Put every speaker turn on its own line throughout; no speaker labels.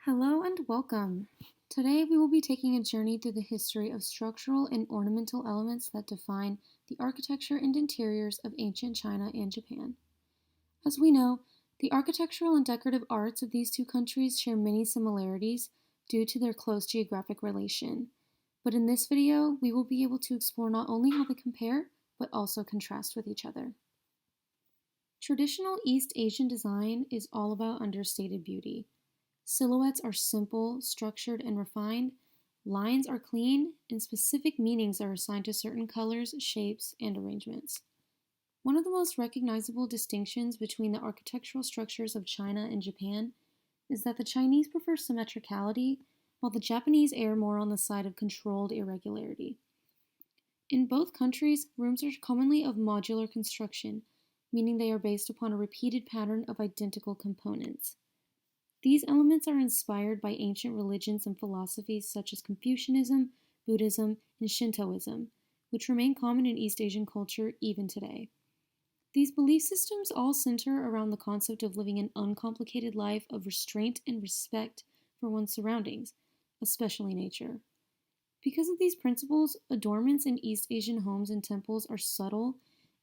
Hello and welcome. Today we will be taking a journey through the history of structural and ornamental elements that define the architecture and interiors of ancient China and Japan. As we know, the architectural and decorative arts of these two countries share many similarities due to their close geographic relation. But in this video, we will be able to explore not only how they compare, but also contrast with each other. Traditional East Asian design is all about understated beauty. Silhouettes are simple, structured, and refined. Lines are clean, and specific meanings are assigned to certain colors, shapes, and arrangements. One of the most recognizable distinctions between the architectural structures of China and Japan is that the Chinese prefer symmetricality, while the Japanese err more on the side of controlled irregularity. In both countries, rooms are commonly of modular construction, meaning they are based upon a repeated pattern of identical components. These elements are inspired by ancient religions and philosophies such as Confucianism, Buddhism, and Shintoism, which remain common in East Asian culture even today. These belief systems all center around the concept of living an uncomplicated life of restraint and respect for one's surroundings, especially nature. Because of these principles, adornments in East Asian homes and temples are subtle,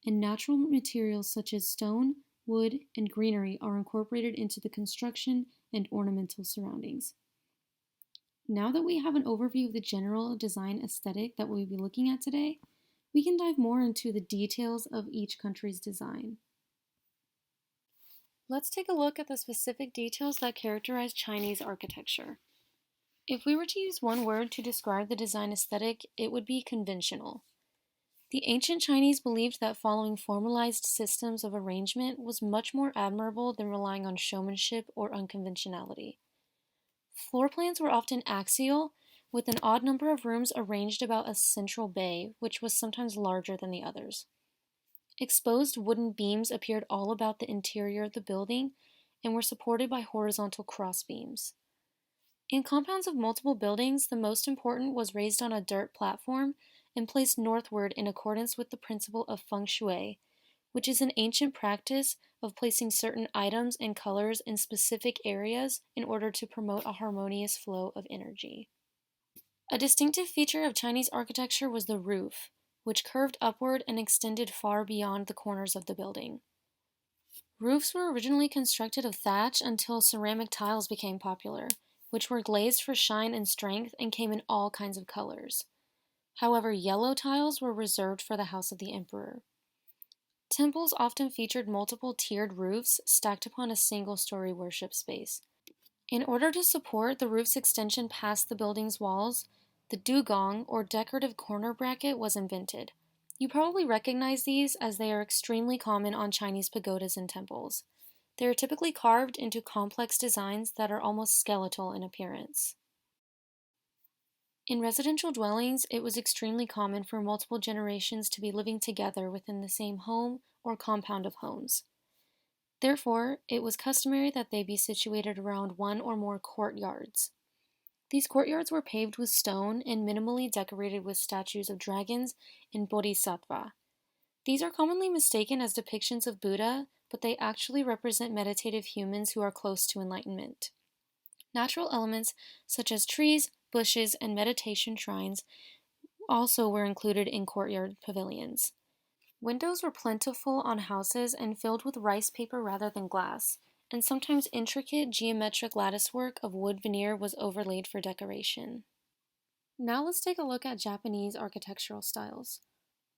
and natural materials such as stone, wood, and greenery are incorporated into the construction and ornamental surroundings. Now that we have an overview of the general design aesthetic that we'll be looking at today, we can dive more into the details of each country's design. Let's take a look at the specific details that characterize Chinese architecture. If we were to use one word to describe the design aesthetic, it would be conventional. The ancient Chinese believed that following formalized systems of arrangement was much more admirable than relying on showmanship or unconventionality. Floor plans were often axial, with an odd number of rooms arranged about a central bay, which was sometimes larger than the others. Exposed wooden beams appeared all about the interior of the building and were supported by horizontal crossbeams. In compounds of multiple buildings, the most important was raised on a dirt platform and placed northward in accordance with the principle of feng shui, which is an ancient practice of placing certain items and colors in specific areas in order to promote a harmonious flow of energy. A distinctive feature of Chinese architecture was the roof, which curved upward and extended far beyond the corners of the building. Roofs were originally constructed of thatch until ceramic tiles became popular, which were glazed for shine and strength and came in all kinds of colors. However, yellow tiles were reserved for the house of the emperor. Temples often featured multiple tiered roofs stacked upon a single-story worship space. In order to support the roof's extension past the building's walls, the dugong, or decorative corner bracket, was invented. You probably recognize these as they are extremely common on Chinese pagodas and temples. They are typically carved into complex designs that are almost skeletal in appearance. In residential dwellings, it was extremely common for multiple generations to be living together within the same home or compound of homes. Therefore, it was customary that they be situated around one or more courtyards. These courtyards were paved with stone and minimally decorated with statues of dragons and bodhisattva. These are commonly mistaken as depictions of Buddha, but they actually represent meditative humans who are close to enlightenment. Natural elements such as trees, bushes, and meditation shrines also were included in courtyard pavilions. Windows were plentiful on houses and filled with rice paper rather than glass, and sometimes intricate geometric latticework of wood veneer was overlaid for decoration. Now let's take a look at Japanese architectural styles.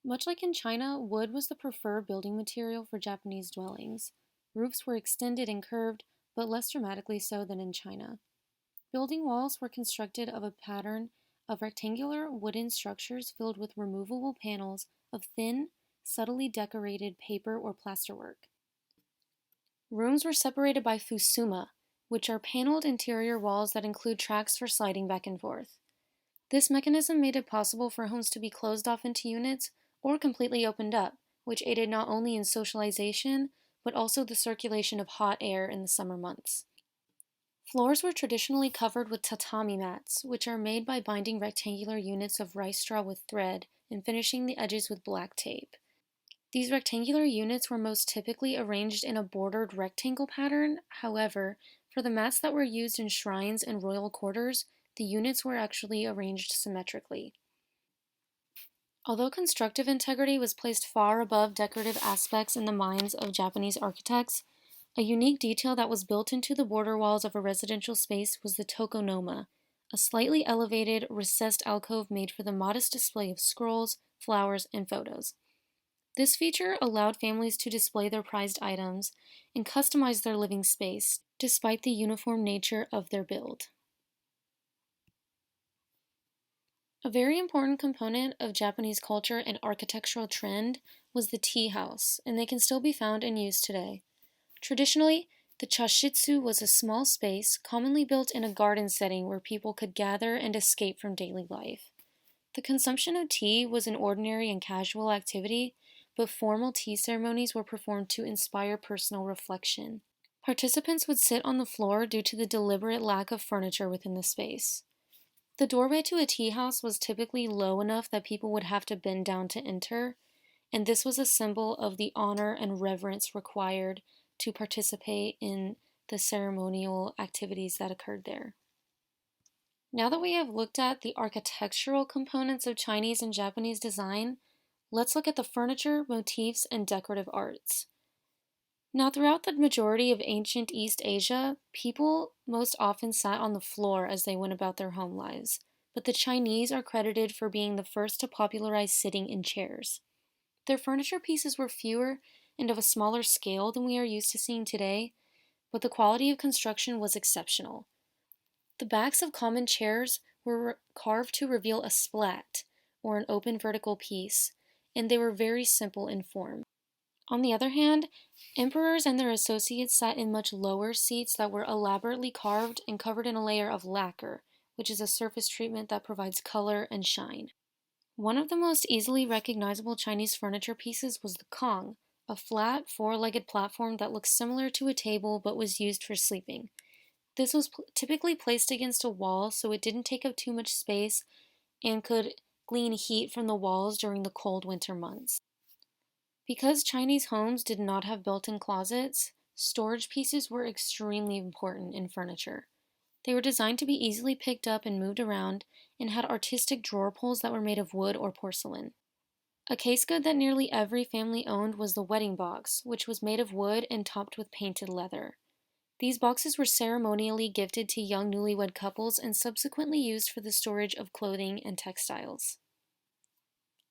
Much like in China, wood was the preferred building material for Japanese dwellings. Roofs were extended and curved, but less dramatically so than in China. Building walls were constructed of a pattern of rectangular wooden structures filled with removable panels of thin, subtly decorated paper or plasterwork. Rooms were separated by fusuma, which are paneled interior walls that include tracks for sliding back and forth. This mechanism made it possible for homes to be closed off into units or completely opened up, which aided not only in socialization, but also the circulation of hot air in the summer months. Floors were traditionally covered with tatami mats, which are made by binding rectangular units of rice straw with thread and finishing the edges with black tape. These rectangular units were most typically arranged in a bordered rectangle pattern. However, For the mats that were used in shrines and royal quarters, the units were actually arranged symmetrically. Although constructive integrity was placed far above decorative aspects in the minds of Japanese architects, a unique detail that was built into the border walls of a residential space was the tokonoma, a slightly elevated, recessed alcove made for the modest display of scrolls, flowers, and photos. This feature allowed families to display their prized items and customize their living space, despite the uniform nature of their build. A very important component of Japanese culture and architectural trend was the tea house, and they can still be found in use today. Traditionally, the chashitsu was a small space commonly built in a garden setting where people could gather and escape from daily life. The consumption of tea was an ordinary and casual activity, but formal tea ceremonies were performed to inspire personal reflection. Participants would sit on the floor due to the deliberate lack of furniture within the space. The doorway to a tea house was typically low enough that people would have to bend down to enter, and this was a symbol of the honor and reverence required to participate in the ceremonial activities that occurred there. Now that we have looked at the architectural components of Chinese and Japanese design, let's look at the furniture, motifs, and decorative arts. Now, throughout the majority of ancient East Asia, people most often sat on the floor as they went about their home lives, but the Chinese are credited for being the first to popularize sitting in chairs. Their furniture pieces were fewer and of a smaller scale than we are used to seeing today, but the quality of construction was exceptional. The backs of common chairs were carved to reveal a splat, or an open vertical piece, and they were very simple in form. On the other hand, emperors and their associates sat in much lower seats that were elaborately carved and covered in a layer of lacquer, which is a surface treatment that provides color and shine. One of the most easily recognizable Chinese furniture pieces was the Kong, a flat, four-legged platform that looked similar to a table but was used for sleeping. This was typically placed against a wall so it didn't take up too much space and could glean heat from the walls during the cold winter months. Because Chinese homes did not have built-in closets, storage pieces were extremely important in furniture. They were designed to be easily picked up and moved around and had artistic drawer pulls that were made of wood or porcelain. A case good that nearly every family owned was the wedding box, which was made of wood and topped with painted leather. These boxes were ceremonially gifted to young newlywed couples and subsequently used for the storage of clothing and textiles.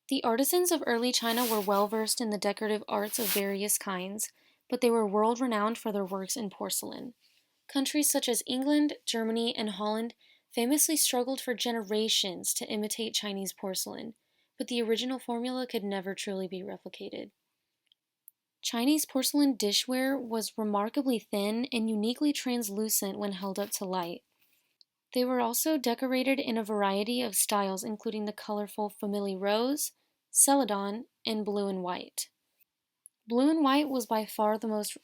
The artisans of early China were well versed in the decorative arts of various kinds, but they were world renowned for their works in porcelain. Countries such as England, Germany, and Holland famously struggled for generations to imitate Chinese porcelain, but the original formula could never truly be replicated. Chinese porcelain dishware was remarkably thin and uniquely translucent when held up to light. They were also decorated in a variety of styles, including the colorful family rose, celadon, and blue and white. Blue and white was by far the most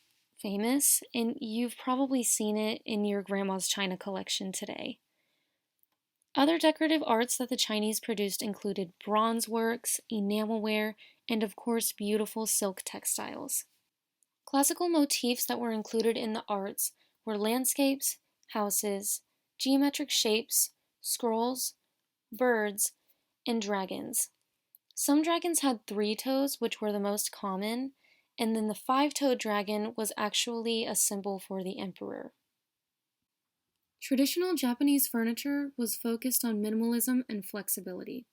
famous, and you've probably seen it in your grandma's china collection today. Other decorative arts that the Chinese produced included bronze works, enamelware, and of course beautiful silk textiles. Classical motifs that were included in the arts were landscapes, houses, geometric shapes, scrolls, birds, and dragons. Some dragons had 3 toes, which were the most common, and then the 5-toed dragon was actually a symbol for the emperor. Traditional Japanese furniture was focused on minimalism and flexibility.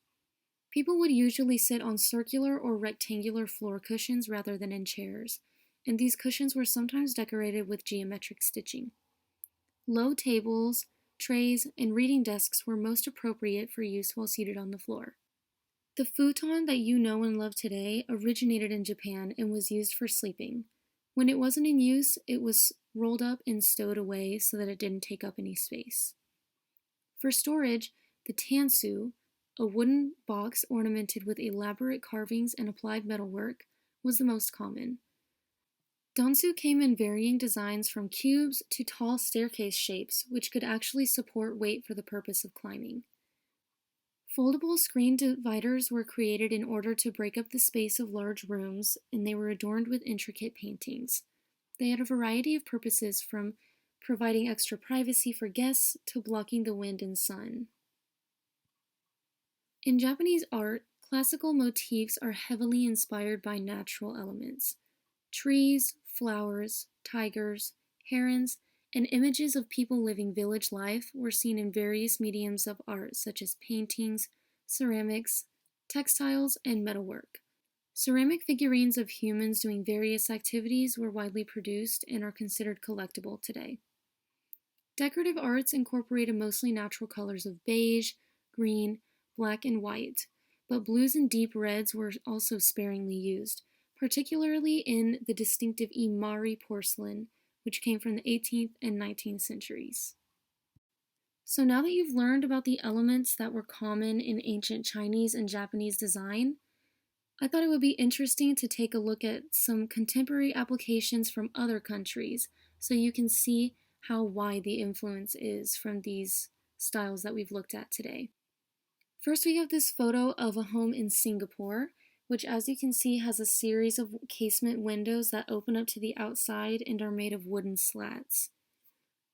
People would usually sit on circular or rectangular floor cushions rather than in chairs, and these cushions were sometimes decorated with geometric stitching. Low tables, trays, and reading desks were most appropriate for use while seated on the floor. The futon that you know and love today originated in Japan and was used for sleeping. When it wasn't in use, it was rolled up and stowed away so that it didn't take up any space. For storage, the tansu, a wooden box ornamented with elaborate carvings and applied metalwork, was the most common. Dansu came in varying designs from cubes to tall staircase shapes, which could actually support weight for the purpose of climbing. Foldable screen dividers were created in order to break up the space of large rooms, and they were adorned with intricate paintings. They had a variety of purposes, from providing extra privacy for guests to blocking the wind and sun. In Japanese art, classical motifs are heavily inspired by natural elements. Trees, flowers, tigers, herons, and images of people living village life were seen in various mediums of art such as paintings, ceramics, textiles, and metalwork. Ceramic figurines of humans doing various activities were widely produced and are considered collectible today. Decorative arts incorporated mostly natural colors of beige, green, black, and white, but blues and deep reds were also sparingly used, particularly in the distinctive Imari porcelain, which came from the 18th and 19th centuries. So now that you've learned about the elements that were common in ancient Chinese and Japanese design, I thought it would be interesting to take a look at some contemporary applications from other countries so you can see how wide the influence is from these styles that we've looked at today. First, we have this photo of a home in Singapore, which, as you can see, has a series of casement windows that open up to the outside and are made of wooden slats.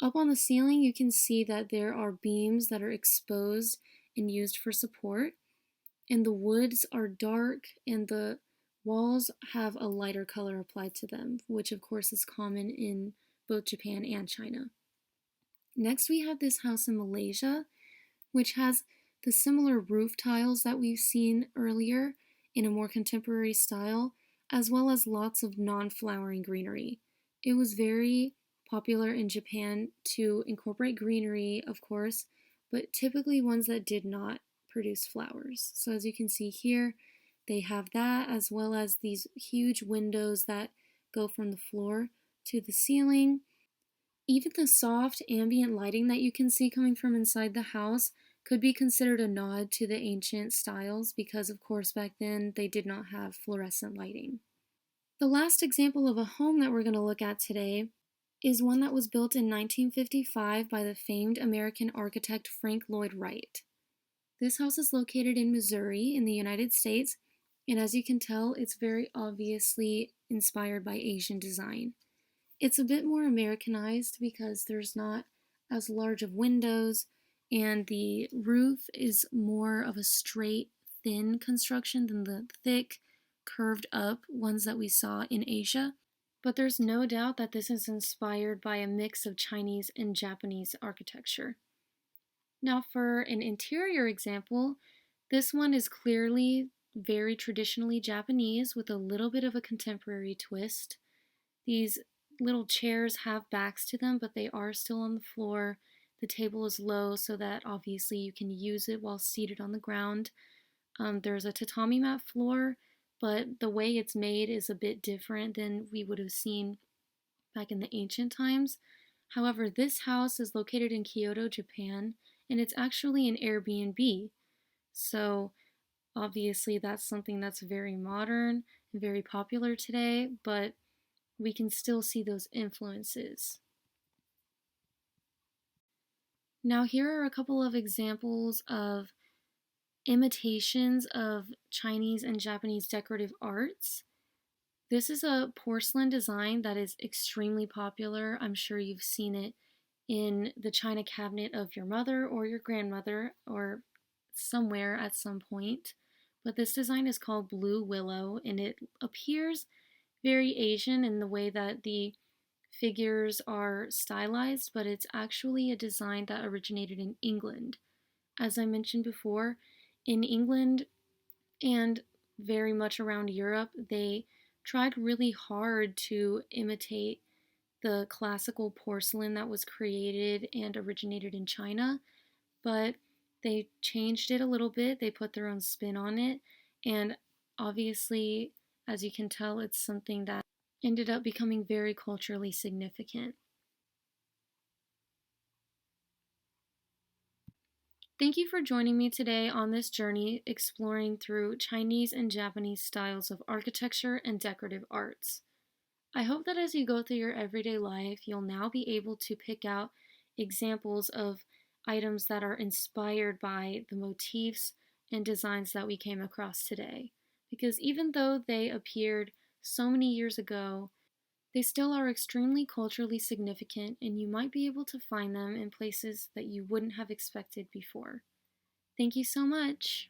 Up on the ceiling, you can see that there are beams that are exposed and used for support, and the woods are dark and the walls have a lighter color applied to them, which of course is common in both Japan and China. Next, we have this house in Malaysia, which has the similar roof tiles that we've seen earlier in a more contemporary style, as well as lots of non-flowering greenery. It was very popular in Japan to incorporate greenery, of course, but typically ones that did not produce flowers. So as you can see here, they have that, as well as these huge windows that go from the floor to the ceiling. Even the soft ambient lighting that you can see coming from inside the house could be considered a nod to the ancient styles because, of course, back then they did not have fluorescent lighting. The last example of a home that we're going to look at today is one that was built in 1955 by the famed American architect Frank Lloyd Wright. This house is located in Missouri in the United States, and as you can tell, it's very obviously inspired by Asian design. It's a bit more Americanized because there's not as large of windows, and the roof is more of a straight, thin construction than the thick, curved up ones that we saw in Asia. But there's no doubt that this is inspired by a mix of Chinese and Japanese architecture. Now for an interior example, this one is clearly very traditionally Japanese with a little bit of a contemporary twist. These little chairs have backs to them, but they are still on the floor. The table is low so that obviously you can use it while seated on the ground. There's a tatami mat floor, but the way it's made is a bit different than we would have seen back in the ancient times. However, this house is located in Kyoto, Japan, and it's actually an Airbnb. So obviously that's something that's very modern and very popular today, but we can still see those influences. Now here are a couple of examples of imitations of Chinese and Japanese decorative arts. This is a porcelain design that is extremely popular. I'm sure you've seen it in the china cabinet of your mother or your grandmother or somewhere at some point. But this design is called Blue Willow, and it appears very Asian in the way that the figures are stylized, but it's actually a design that originated in England. As I mentioned before, in England and very much around Europe, they tried really hard to imitate the classical porcelain that was created and originated in China, but they changed it a little bit. They put their own spin on it, and obviously, as you can tell, it's something that ended up becoming very culturally significant. Thank you for joining me today on this journey exploring through Chinese and Japanese styles of architecture and decorative arts. I hope that as you go through your everyday life, you'll now be able to pick out examples of items that are inspired by the motifs and designs that we came across today. Because even though they appeared so many years ago, They still are extremely culturally significant, and you might be able to find them in places that you wouldn't have expected before. Thank you so much!